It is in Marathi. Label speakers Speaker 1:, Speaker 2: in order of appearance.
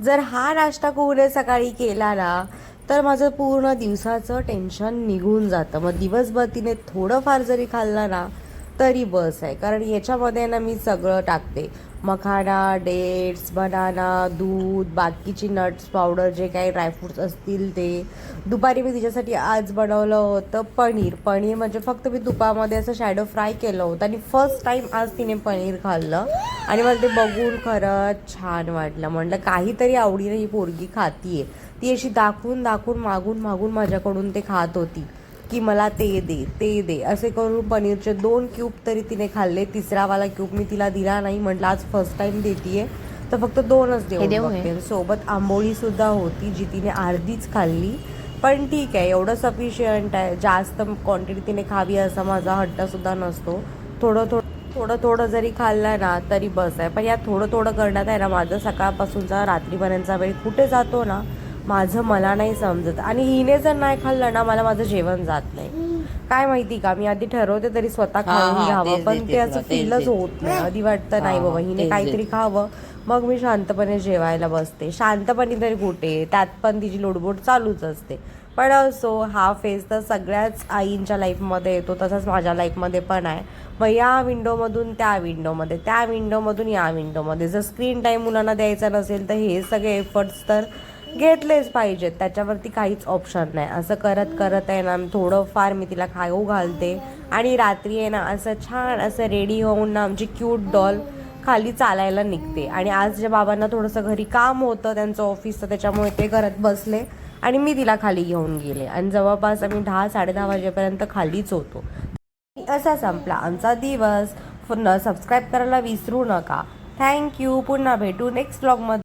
Speaker 1: जर हा नाश्ता कोणी सकाळी केला ना, तर माझं पूर्ण दिवसाचं टेन्शन निघून जातं. मग दिवसभर तिने थोडंफार जरी खाल्लं ना, तरी बस आहे. कारण याच्यामध्ये ना मी सगळं टाकते. मखाना, डेट्स, बनाना, दूध, बाकीची नट्स पावडर, जे काही ड्रायफ्रूट्स असतील ते. दुपारी मी तिच्यासाठी आज बनवलं होतं पनीर. पनीर म्हणजे फक्त मी तुपामध्ये असं शॅडो फ्राय केलं होतं आणि फर्स्ट टाईम आज तिने पनीर खाल्लं आणि मला ते बघून खरंच छान वाटलं. म्हटलं काहीतरी आवडीने ही पोरगी खातीये. ती अशी दाखवून दाखवून मागून मागून माझ्याकडून ते खात होती की मला ते दे ते दे. असे करून पनीरचे 2 क्यूब तरी तिने खाल्ले. तिसरावाला क्यूब मी तिला दिला नाही. म्हटलं आज फर्स्ट टाईम देतीये तर फक्त 2च
Speaker 2: हे
Speaker 1: देऊन
Speaker 2: देऊ
Speaker 1: बघते. सोबत आंबोळीसुद्धा होती जी तिने अर्धीच खाल्ली. पण ठीक आहे, एवढं सफिशियंट आहे. जास्त क्वांटिटी तिने खावी असा माझा हट्टसुद्धा नसतो. थोडं थोडं थोडं थोडं जरी खाल्लं ना तरी बस आहे. पण या थोडं थोडं करण्यात आहे ना माझं सकाळपासूनचा रात्रीपर्यंतचा वेळ कुठे जातो ना माझं मला नाही समजत. आणि हिने जर नाही खाल्लं ना मला माझं जेवण जात नाही. काय माहिती का, मी आधी ठरवते तरी स्वतः
Speaker 3: हा
Speaker 1: खाऊन
Speaker 3: हा
Speaker 1: घ्यावं
Speaker 3: तेच
Speaker 1: पण
Speaker 3: देते
Speaker 1: ते
Speaker 3: तुला,
Speaker 1: असं
Speaker 3: तेच
Speaker 1: फीलच
Speaker 3: देते.
Speaker 1: होत नाही. आधी वाटतं
Speaker 3: हा
Speaker 1: नाही बाबा
Speaker 3: हा
Speaker 1: हिने
Speaker 3: तेच
Speaker 1: काहीतरी
Speaker 3: देते.
Speaker 1: खावं मग मी शांतपणे जेवायला बसते. शांतपणे तरी कुठे, त्यात पण तिची लोडबोड चालूच असते. पण असो, हा फेज तर सगळ्याच आईंच्या लाईफमध्ये येतो, तसंच माझ्या लाईफमध्ये पण आहे. मग या विंडोमधून त्या विंडोमध्ये, त्या विंडोमधून या विंडोमध्ये जर स्क्रीन टाईम मुलांना द्यायचा नसेल तर हे सगळे एफर्ट्स तर घेतलेच पाहिजेत. त्याच्यावरती काहीच ऑप्शन नाही. असं करत करत आहे ना थोडंफार मी तिला खाऊ घालते आणि रात्री आहे ना असं छान असं रेडी होऊन ना आमची क्यूट डॉल खाली चालायला निघते. आणि आज ज्या बाबांना थोडंसं घरी काम होतं त्यांचं ऑफिसचं, त्याच्यामुळे ते करत बसले आणि मी तिला खाली घेऊन गेले आणि जवळपास आम्ही 10-10:30 वाजेपर्यंत खालीच होतो. असा संपला आमचा दिवस. पुन्हा सबस्क्राईब करायला विसरू नका. थँक्यू. पुन्हा भेटू नेक्स्ट व्लॉगमध्ये.